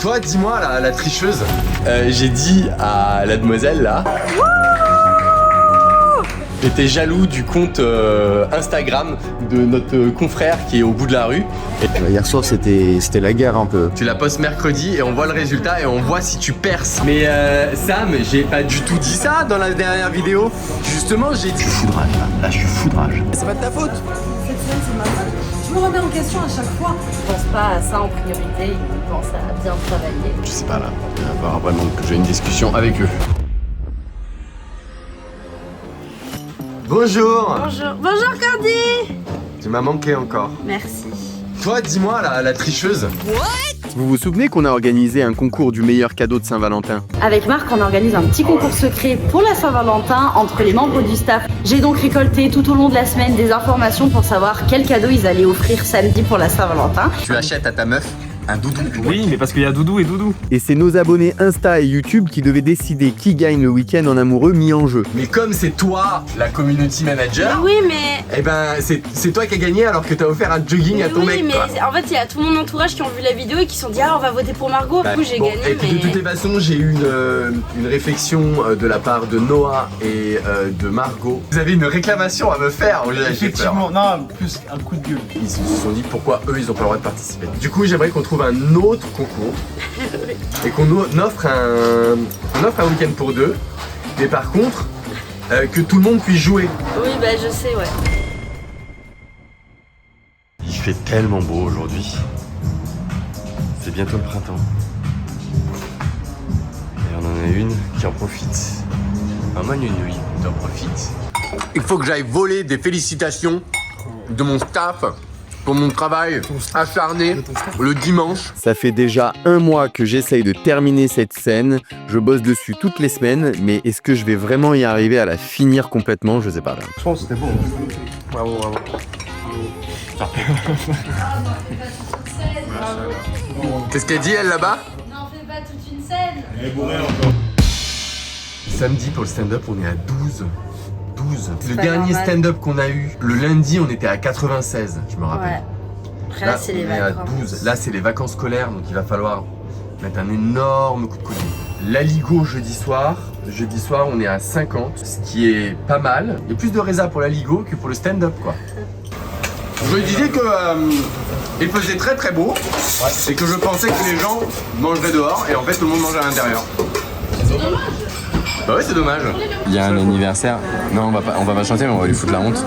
Toi, dis-moi, la tricheuse. J'ai dit à la demoiselle là. J'étais jaloux du compte Instagram de notre confrère qui est au bout de la rue. Et hier soir, c'était la guerre un peu. tu la postes mercredi et on voit le résultat et on voit si tu perces. Mais Sam, j'ai pas du tout dit ça dans la dernière vidéo. Justement, j'ai dit. Je suis foudrage là, je suis foudrage. C'est pas de ta faute. Cette semaine, c'est ma faute. Je me remets en question à chaque fois. Il pense pas à ça en priorité, il pense à bien travailler. Je sais pas là, il va falloir vraiment que j'ai une discussion avec eux. Bonjour. Bonjour. Bonjour Candy. Tu m'as manqué encore. Merci. Toi, dis-moi, la tricheuse. Vous vous souvenez qu'on a organisé un concours du meilleur cadeau de Saint-Valentin? Avec Marc, on organise un petit concours secret pour la Saint-Valentin entre les membres du staff. J'ai donc récolté tout au long de la semaine des informations pour savoir quel cadeau ils allaient offrir samedi pour la Saint-Valentin. Tu achètes à ta meuf un doudou. Oui, mais parce qu'il y a Doudou et Doudou. Et c'est nos abonnés Insta et YouTube qui devaient décider qui gagne le week-end en amoureux mis en jeu. Mais comme c'est toi, la community manager, Oui, mais... eh ben c'est toi qui as gagné alors que t'as offert un jogging à ton mec. mais quoi. en fait, il y a tout mon entourage qui ont vu la vidéo et qui se sont dit « Ah, on va voter pour Margot ». Bah, Du coup, j'ai bon, gagné, et puis de toutes les façons, j'ai eu une réflexion de la part de Noah et de Margot. Vous avez une réclamation à me faire. J'ai peur. Effectivement, non, plus un coup de gueule. Ils se sont dit pourquoi eux ils ont pas le droit de participer. Du coup, j'aimerais qu'on trouve un autre concours et qu'on offre un week-end pour deux. Mais par contre, que tout le monde puisse jouer. Oui, bah je sais, ouais. Il fait tellement beau aujourd'hui. C'est bientôt le printemps. Et on en a une qui en profite. Un manouille qui en profite. Il faut que j'aille voler des félicitations de mon staff pour mon travail acharné le dimanche. Ça fait déjà un mois que j'essaye de terminer cette scène. Je bosse dessus toutes les semaines, mais est-ce que je vais vraiment y arriver à la finir complètement? Je sais pas. Je pense que c'était bon. Bravo, bravo. Qu'est-ce qu'elle dit elle là-bas? N'en fais pas toute une scène. Samedi pour le stand-up on est à 12. Le dernier normal. stand-up qu'on a eu, le lundi on était à 96, je me rappelle. Ouais. Après, là, c'est les on est à vacances. 12. Là c'est les vacances scolaires donc il va falloir mettre un énorme coup de collier. L'Aligo jeudi soir on est à 50, ce qui est pas mal. Il y a plus de résa pour l'Aligo que pour le stand-up quoi. Je me disais que il faisait très très beau et que je pensais que les gens mangeraient dehors et en fait tout le monde mange à l'intérieur. C'est dommage. Bah ouais c'est dommage. Il y a un anniversaire. Non on va pas chanter mais on va lui foutre la honte.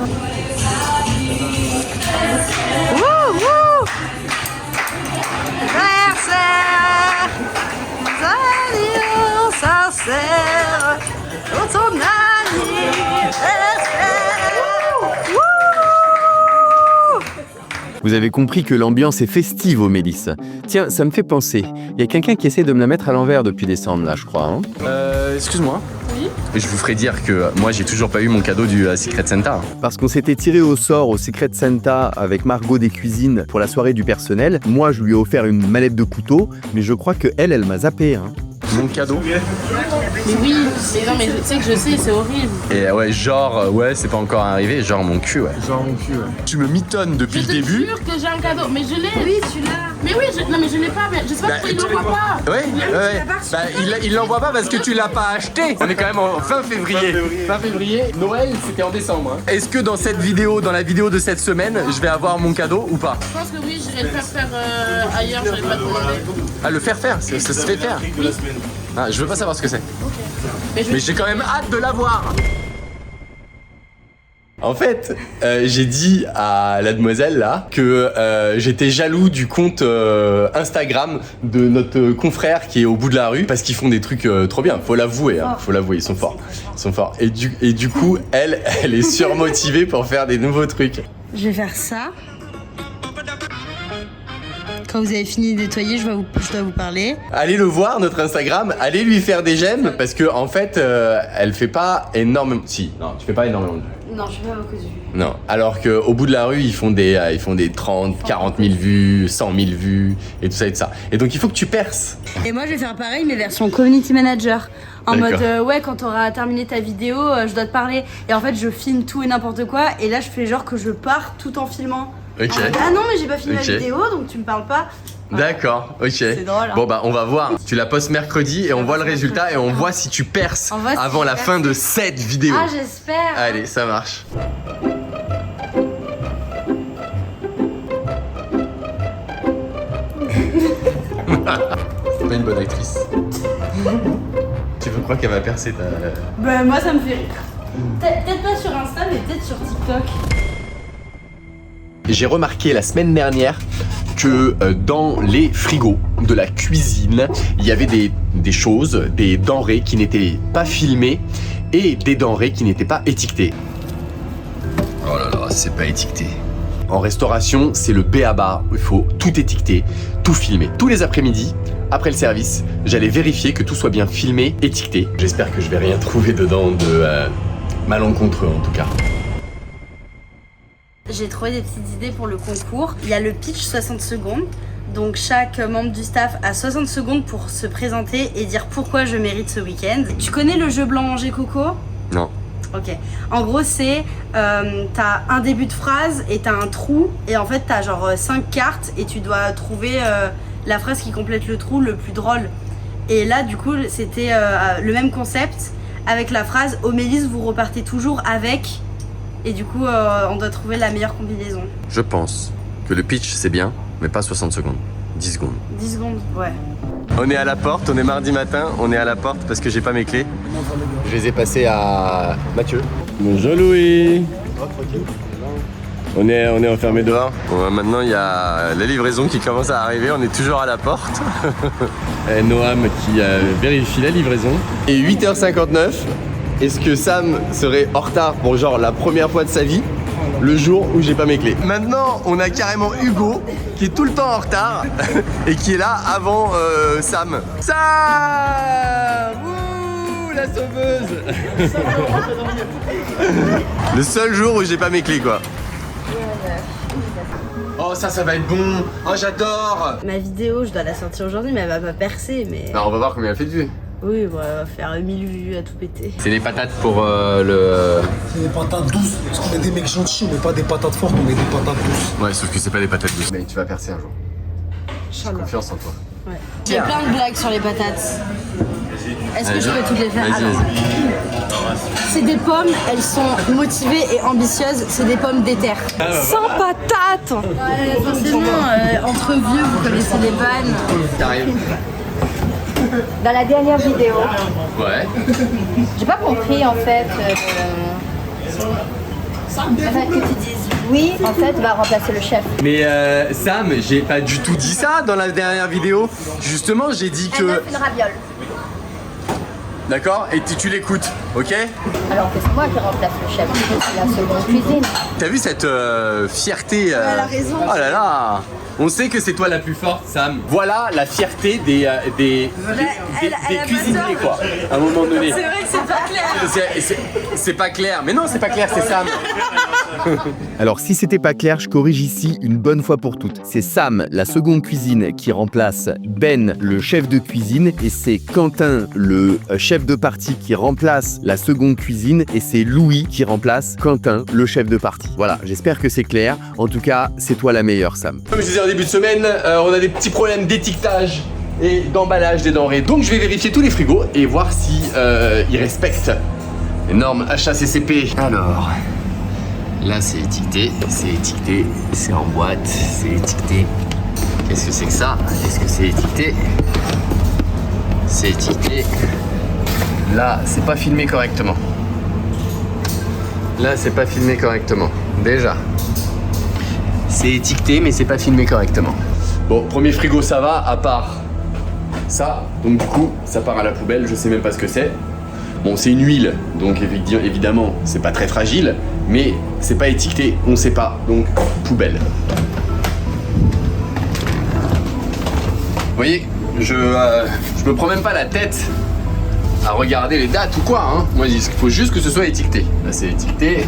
Vous avez compris que l'ambiance est festive au Mélis. Tiens, ça me fait penser. Il y a quelqu'un qui essaie de me la mettre à l'envers depuis décembre, là, je crois. Hein. Excuse-moi. Oui. Je vous ferai dire que moi j'ai toujours pas eu mon cadeau du Secret Santa. Parce qu'on s'était tiré au sort au Secret Santa avec Margot des cuisines pour la soirée du personnel. Moi, je lui ai offert une mallette de couteau, mais je crois que elle m'a zappé. Hein. Mon cadeau. Mais oui, mais non, mais tu sais que je sais, c'est horrible. Et ouais, genre, ouais, c'est pas encore arrivé, genre mon cul, ouais. Genre mon cul, ouais. Tu me mitonnes depuis le début. Je te jure que j'ai un cadeau, mais je l'ai. Oui, tu l'as. Mais oui, non, mais je l'ai pas, mais je sais pas pourquoi il l'envoie pas. Ouais. Bah, il l'envoie pas parce que tu l'as pas acheté. On est quand même en fin février. Fin février. Noël, c'était en décembre. Hein. Est-ce que dans cette vidéo, dans la vidéo de cette semaine, je vais avoir mon cadeau ou pas? Je pense que oui, je vais le faire ailleurs, je vais pas te demander. Ah, le faire, ça se fait faire. Ah, je veux pas savoir ce que c'est. Mais j'ai quand même hâte de l'avoir. En fait, j'ai dit à la demoiselle là que j'étais jaloux du compte Instagram de notre confrère qui est au bout de la rue parce qu'ils font des trucs trop bien. Faut l'avouer, hein, faut l'avouer, ils sont forts. Ils sont forts. Et du coup, elle est surmotivée pour faire des nouveaux trucs. Je vais faire ça. Quand vous avez fini de nettoyer, je dois vous parler. Allez le voir, notre Instagram, allez lui faire des j'aime parce que en fait, elle fait pas énormément. Si, non, tu fais pas énormément de vues. Non, je fais pas beaucoup de vues. Non, alors qu'au bout de la rue, ils font des 30, 40 000 vues, 100 000 vues et tout ça et tout ça. Et donc il faut que tu perces. Et moi, je vais faire pareil, mais version community manager. En D'accord. mode, ouais, quand t'auras terminé ta vidéo, je dois te parler. Et en fait, je filme tout et n'importe quoi. Et là, je fais genre que je pars tout en filmant. Ok. Ah non, mais j'ai pas fini Ok. ma vidéo, donc tu me parles pas. D'accord, ok. C'est drôle, hein. Bon bah on va voir. Tu la postes mercredi et on voit le résultat et on voit si tu perces On voit si avant j'ai la fin de cette vidéo. Ah, j'espère. Allez, ça marche. C'est pas une bonne actrice. Tu veux croire qu'elle va percer ta... Ben, moi, ça me fait rire. Peut-être pas sur Insta, mais peut-être sur TikTok. J'ai remarqué la semaine dernière que dans les frigos de la cuisine, il y avait des choses, des denrées qui n'étaient pas filmées et des denrées qui n'étaient pas étiquetées. Oh là là, c'est pas étiqueté. En restauration, c'est le b.a.-ba. Il faut tout étiqueter, tout filmer. Tous les après-midi, après le service, j'allais vérifier que tout soit bien filmé, étiqueté. J'espère que je vais rien trouver dedans de malencontreux en tout cas. J'ai trouvé des petites idées pour le concours. Il y a le pitch 60 secondes. Donc chaque membre du staff a 60 secondes pour se présenter et dire pourquoi je mérite ce week-end. Tu connais le jeu blanc manger coco? Non. Ok. En gros, c'est t'as un début de phrase et t'as un trou. Et en fait, t'as genre 5 cartes et tu dois trouver la phrase qui complète le trou le plus drôle. Et là, du coup, c'était le même concept avec la phrase « Au Mélisse, vous repartez toujours avec ». Et du coup, on doit trouver la meilleure combinaison. Je pense que le pitch c'est bien, mais pas 60 secondes. 10 secondes. 10 secondes, ouais. On est à la porte, on est mardi matin, on est à la porte parce que j'ai pas mes clés. Je les ai passées à Mathieu. Bonjour Louis. On est enfermé dehors. Bon, maintenant il y a la livraison qui commence à arriver, on est toujours à la porte. Noam qui vérifie la livraison. Et 8h59, est-ce que Sam serait en retard pour genre la première fois de sa vie le jour où j'ai pas mes clés? Maintenant on a carrément Hugo qui est tout le temps en retard et qui est là avant Sam. Sam! Wouh, la sauveuse. Le seul jour où j'ai pas mes clés quoi. Oh ça va être bon. Oh j'adore. Ma vidéo, je dois la sortir aujourd'hui, mais elle va pas percer. Mais Non, on va voir combien elle fait de vues. oui, bon, elle va faire 1000 vues à tout péter. C'est les patates pour le... C'est des patates douces, parce qu'on est des mecs gentils, on n'est pas des patates fortes, on est des patates douces. Ouais, sauf que c'est pas des patates douces. Mais tu vas percer un jour. J'ai confiance en toi. Ouais. J'ai plein de blagues sur les patates. Est-ce que je peux toutes les faire? Vas-y, Alors, c'est des pommes, elles sont motivées et ambitieuses, c'est des pommes d'éther. Sans patate. Ouais, forcément, entre vieux, vous connaissez les vannes. T'arrives. Dans la dernière vidéo, Ouais. j'ai pas compris en fait. Que tu dises oui, en fait, va remplacer le chef. Mais Sam, j'ai pas du tout dit ça dans la dernière vidéo. Justement, j'ai dit Elle m'a que... fait une raviole. D'accord? Et tu l'écoutes, ok? Alors que c'est moi qui remplace le chef. C'est la seconde cuisine. T'as vu cette fierté elle a raison. Oh là là! On sait que c'est toi la plus forte, Sam. Voilà la fierté des elle a pas cuisiniers, tort. quoi. À un moment donné. C'est vrai que c'est pas clair. C'est pas clair. Mais non, c'est pas clair, c'est Sam. Alors si c'était pas clair, je corrige ici une bonne fois pour toutes. C'est Sam, la seconde cuisine, qui remplace Ben, le chef de cuisine, et c'est Quentin, le chef de partie, qui remplace la seconde cuisine, et c'est Louis qui remplace Quentin, le chef de partie. Voilà, j'espère que c'est clair. En tout cas, c'est toi la meilleure, Sam. Comme je disais en début de semaine, on a des petits problèmes d'étiquetage et d'emballage des denrées. Donc je vais vérifier tous les frigos et voir si ils respectent les normes HACCP. Alors, là c'est étiqueté, c'est en boîte, c'est étiqueté. Qu'est-ce que c'est que ça? Est-ce que c'est étiqueté? C'est étiqueté. Là, c'est pas filmé correctement. Là, c'est pas filmé correctement. Déjà. C'est étiqueté, mais c'est pas filmé correctement. Bon, premier frigo, ça va, à part ça. Donc du coup, ça part à la poubelle, je sais même pas ce que c'est. Bon, c'est une huile, donc évidemment, c'est pas très fragile, mais c'est pas étiqueté, on sait pas, donc poubelle. Vous voyez, je me prends même pas la tête à regarder les dates ou quoi, hein. Moi, il faut juste que ce soit étiqueté. Là, c'est étiqueté.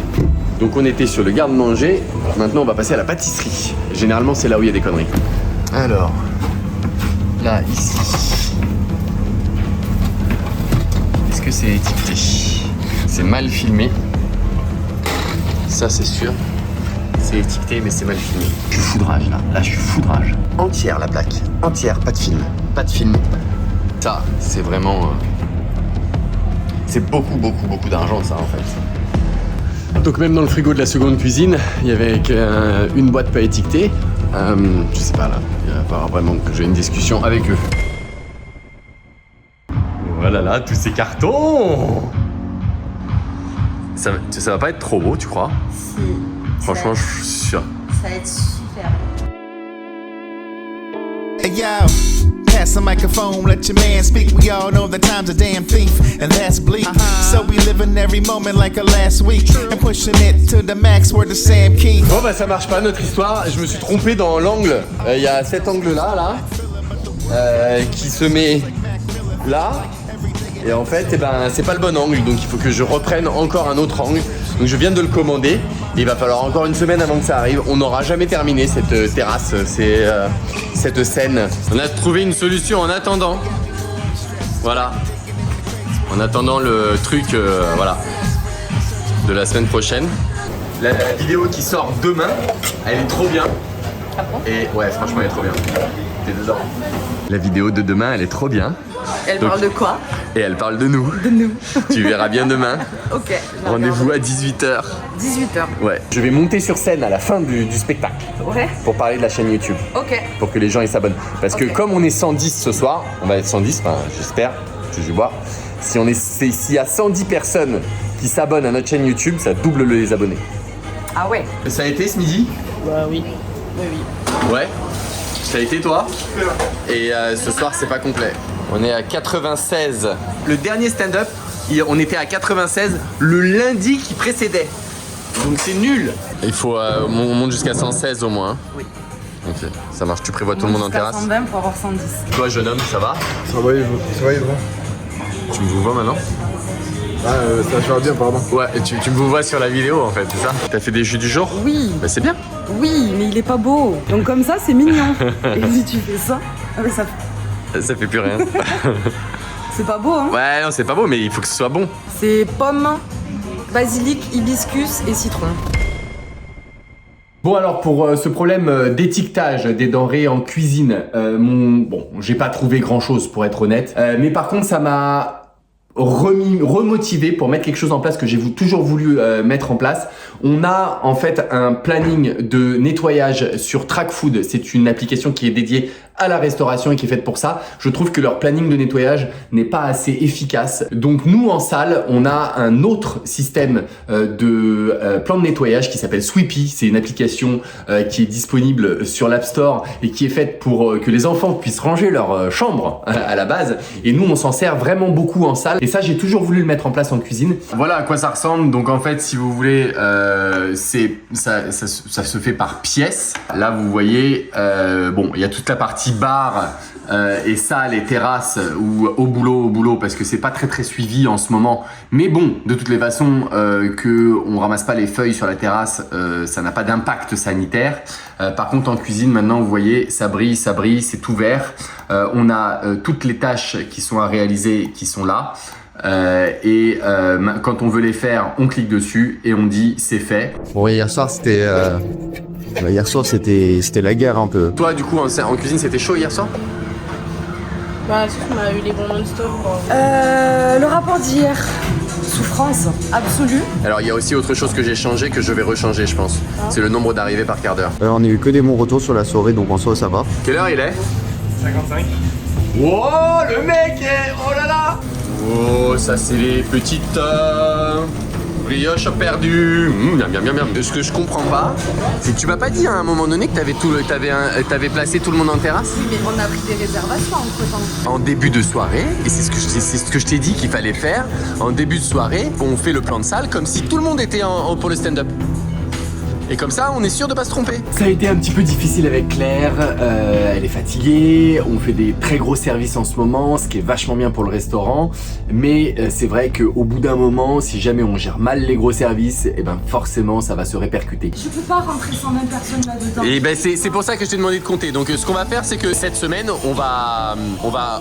Donc on était sur le garde-manger, maintenant on va passer à la pâtisserie. Généralement c'est là où il y a des conneries. Alors, là, ici. Est-ce que c'est étiqueté? C'est mal filmé. Ça c'est sûr. C'est étiqueté, mais c'est mal filmé. Je suis foudrage là. Là, je suis foudrage. Entière la plaque. Entière, pas de film. Pas de film. Ça, c'est vraiment. C'est beaucoup d'argent, ça, en fait. Donc, même dans le frigo de la seconde cuisine, il y avait une boîte pas étiquetée. Je sais pas là. Il va falloir vraiment que j'ai une discussion avec eux. Voilà là, tous ces cartons. Ça va pas être trop beau, tu crois? Si. Franchement, je suis sûr. Ça va être super. Hey yo, pass the microphone, let your man speak. We all know the time's a damn thief, and that's bleak. So we living every moment like a last week, and pushing it to the max. Word to Sam Keith. Bon bah ça marche pas notre histoire. Je me suis trompé dans l'angle. Il y a cet angle là, qui se met là. Et en fait, eh ben, c'est pas le bon angle, donc il faut que je reprenne encore un autre angle. Donc je viens de le commander. Et il va falloir encore une semaine avant que ça arrive. On n'aura jamais terminé cette terrasse, cette scène. On a trouvé une solution en attendant. Voilà. En attendant le truc, voilà, de la semaine prochaine. La vidéo qui sort demain, elle est trop bien. Ah bon? Et ouais, franchement, elle est trop bien. T'es dedans. La vidéo de demain, elle est trop bien. Elle Donc, parle de quoi? Et elle parle de nous. De nous. Tu verras bien demain. Ok. Rendez-vous à 18h. 18h. Ouais. Je vais monter sur scène à la fin du spectacle Ouais. pour parler de la chaîne YouTube. Ok. Pour que les gens ils s'abonnent. Parce que Ok. comme on est 110 ce soir, on va être 110, enfin j'espère, je vais voir. S'il y a 110 personnes qui s'abonnent à notre chaîne YouTube, ça double les abonnés. Ah ouais. Ça a été ce midi? Bah oui. Oui, oui. Ouais. Ça a été toi? Et ce soir c'est pas complet. On est à 96. Le dernier stand-up, on était à 96 le lundi qui précédait. Donc c'est nul. Il faut on monte jusqu'à 116 au moins. Oui. Ok, ça marche. Tu prévois tout le monde en terrasse? 120 pour avoir 110. Toi jeune homme, ça va? Ça va, Yves? Tu me vois maintenant? Ah, ça va bien, pardon. Ouais, tu me vois sur la vidéo en fait, c'est ça? T'as fait des jus du jour? Oui. Bah c'est bien. Oui, mais il est pas beau. Donc comme ça, c'est mignon. Et si tu fais ça, ah mais ça, Ça fait plus rien. c'est pas beau, hein. Ouais, non, c'est pas beau, mais il faut que ce soit bon. C'est pomme, basilic, hibiscus et citron. Bon alors pour ce problème d'étiquetage des denrées en cuisine, bon, j'ai pas trouvé grand chose pour être honnête, mais par contre ça m'a remotivé pour mettre quelque chose en place que j'ai toujours voulu mettre en place. On a en fait un planning de nettoyage sur TrackFood. C'est une application qui est dédiée à la restauration et qui est faite pour ça. Je trouve que leur planning de nettoyage n'est pas assez efficace. Donc nous en salle, on a un autre système de plan de nettoyage qui s'appelle Sweepy. C'est une application qui est disponible sur l'App Store et qui est faite pour que les enfants puissent ranger leur chambre à la base. Et nous on s'en sert vraiment beaucoup en salle. Et ça j'ai toujours voulu le mettre en place en cuisine. Voilà à quoi ça ressemble. Donc en fait si vous voulez, ça se fait par pièce. Là vous voyez, bon il y a toute la partie bar et salle et terrasse ou au boulot parce que c'est pas très suivi en ce moment, mais bon de toutes les façons que on ramasse pas les feuilles sur la terrasse, ça n'a pas d'impact sanitaire. Par contre en cuisine maintenant vous voyez ça brille, c'est ouvert, on a toutes les tâches qui sont à réaliser qui sont là. Quand on veut les faire, on clique dessus et on dit c'est fait. Bon, hier soir c'était la guerre un peu. Toi du coup en cuisine c'était chaud hier soir? Bah, si on a eu les bons non-stop. Le rapport d'hier, souffrance absolue. Alors il y a aussi autre chose que j'ai changé que je vais rechanger je pense. C'est le nombre d'arrivées par quart d'heure. On n'a eu que des bons retours sur la soirée, donc en soi ça va. Quelle heure il est? 55. Wow, le mec est... Oh là là. Oh, ça c'est les petites brioches perdues. Bien. Ce que je comprends pas, c'est que tu m'as pas dit à un moment donné que t'avais placé tout le monde en terrasse? Oui, mais on a pris des réservations entre-temps. En début de soirée, et c'est ce que je t'ai dit qu'il fallait faire, en début de soirée, on fait le plan de salle comme si tout le monde était pour le stand-up. Et comme ça, on est sûr de pas se tromper. Ça a été un petit peu difficile avec Claire, elle est fatiguée, on fait des très gros services en ce moment, ce qui est vachement bien pour le restaurant, mais c'est vrai qu'au bout d'un moment, si jamais on gère mal les gros services, et ben forcément ça va se répercuter. Je peux pas rentrer 120 personnes là-dedans. Et ben c'est pour ça que je t'ai demandé de compter. Donc ce qu'on va faire, c'est que cette semaine, on va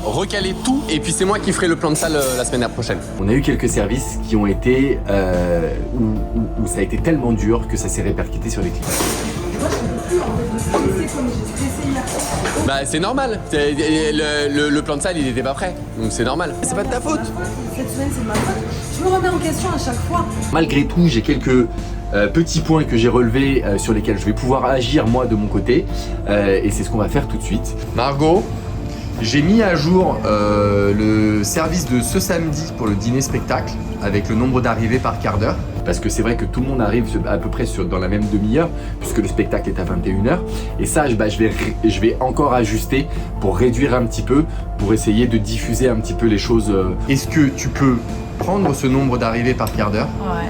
recaler tout, et puis c'est moi qui ferai le plan de salle la semaine prochaine. On a eu quelques services qui ont été où ça a été tellement dur que ça s'est répercuté étiqueté sur les clips. Bah c'est normal, le plan de salle il était pas prêt, donc c'est normal. C'est pas de ta faute. Cette semaine, c'est de ma faute. Je me remets en question à chaque fois. Malgré tout, j'ai quelques petits points que j'ai relevés sur lesquels je vais pouvoir agir moi de mon côté et c'est ce qu'on va faire tout de suite. Margot, j'ai mis à jour le service de ce samedi pour le dîner spectacle avec le nombre d'arrivées par quart d'heure. Parce que c'est vrai que tout le monde arrive à peu près dans la même demi-heure puisque le spectacle est à 21h. Et ça, je vais encore ajuster pour réduire un petit peu, pour essayer de diffuser un petit peu les choses. Est-ce que tu peux prendre ce nombre d'arrivées par quart d'heure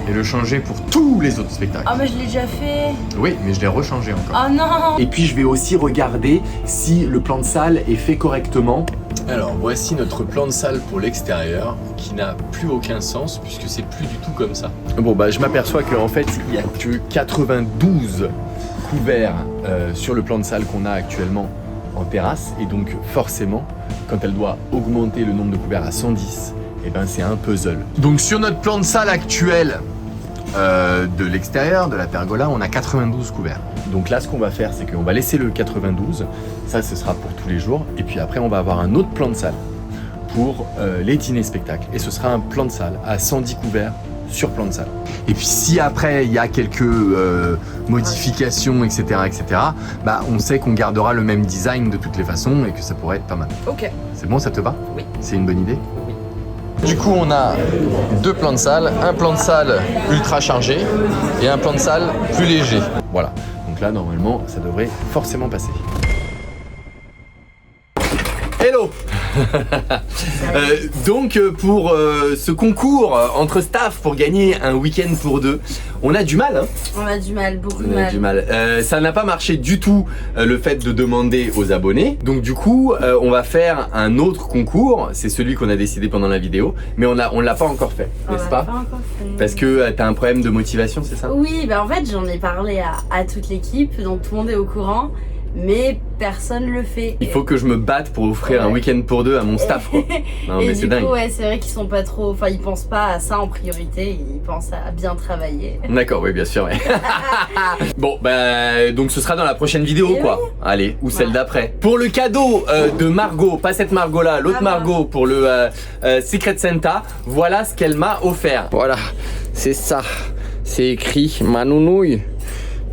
et le changer pour tous les autres spectacles? Ah mais je l'ai déjà fait. Oui, mais je l'ai rechangé encore. Oh non. Et puis je vais aussi regarder si le plan de salle est fait correctement. Alors voici notre plan de salle pour l'extérieur qui n'a plus aucun sens puisque c'est plus du tout comme ça. Bon bah je m'aperçois qu'en fait il n'y a que 92 couverts sur le plan de salle qu'on a actuellement en terrasse et donc forcément quand elle doit augmenter le nombre de couverts à 110, et ben c'est un puzzle. Donc sur notre plan de salle actuel de l'extérieur, de la pergola, on a 92 couverts. Donc là ce qu'on va faire c'est qu'on va laisser le 92, ça ce sera pour tous les jours et puis après on va avoir un autre plan de salle pour les dîners spectacles et ce sera un plan de salle à 110 couverts sur plan de salle. Et puis si après il y a quelques modifications etc., bah on sait qu'on gardera le même design de toutes les façons et que ça pourrait être pas mal. Ok. C'est bon, ça te va? Oui. C'est une bonne idée? Du coup, on a deux plans de salle, un plan de salle ultra chargé et un plan de salle plus léger. Voilà. Donc là, normalement, ça devrait forcément passer. Hello. Donc pour ce concours entre staff pour gagner un week-end pour deux, on a du mal hein. On a du mal, beaucoup de On a mal. du mal. Ça n'a pas marché du tout le fait de demander aux abonnés. Donc du coup, on va faire un autre concours. C'est celui qu'on a décidé pendant la vidéo, mais on l'a pas encore fait, n'est-ce pas? Encore fait. Parce que t'as un problème de motivation, c'est ça? Oui, bah en fait j'en ai parlé à toute l'équipe, donc tout le monde est au courant, mais personne le fait. Il faut que je me batte pour offrir un week-end pour deux à mon staff, quoi. Non et mais c'est du dingue. coup, ouais, c'est vrai qu'ils sont pas trop, enfin ils pensent pas à ça en priorité, ils pensent à bien travailler. D'accord, oui, bien sûr, ouais. Bon, bah, donc ce sera dans la prochaine vidéo, Et quoi. oui. Allez, ou celle d'après. Pour le cadeau de Margot, pas cette Margot-là, l'autre Margot pour le Secret Santa, voilà ce qu'elle m'a offert. Voilà, c'est ça. C'est écrit Manounouille.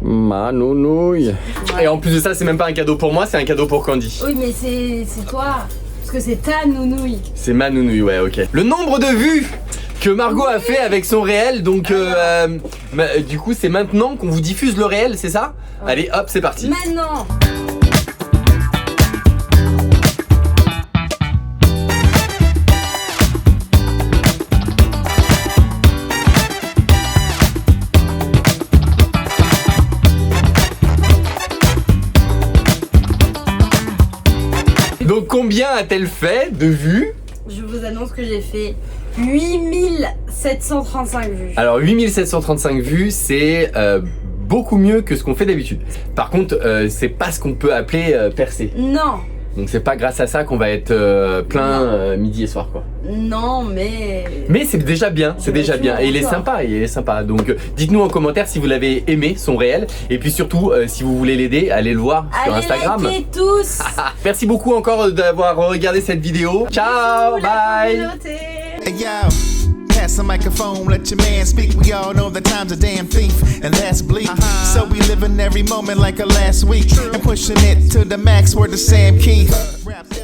Manounouille. Ouais. Et en plus de ça, c'est même pas un cadeau pour moi, c'est un cadeau pour Candy. Oui, mais c'est toi, parce que c'est ta nounouille. C'est ma nounouille, ouais, ok. Le nombre de vues que Margot a fait avec son réel, donc du coup c'est maintenant qu'on vous diffuse le réel, c'est ça? Allez hop, c'est parti. Maintenant. Donc combien a-t-elle fait de vues? Je vous annonce que j'ai fait 8735 vues. Alors 8735 vues, c'est beaucoup mieux que ce qu'on fait d'habitude. Par contre, c'est pas ce qu'on peut appeler percé. Non, Donc c'est pas grâce à ça qu'on va être plein midi et soir, quoi. non, mais... Mais c'est déjà bien, c'est déjà bien. Et il est sympa, Donc dites-nous en commentaire si vous l'avez aimé, son réel. Et puis surtout, si vous voulez l'aider, allez le voir sur Instagram. Allez, likez tous. Merci beaucoup encore d'avoir regardé cette vidéo. Ciao, bye. Hey yo, pass the microphone, let your man speak. We all know that time's a damn thief, and that's bleak. So we live in every moment like a last week, and pushing it to the max. Word to Sam Keith.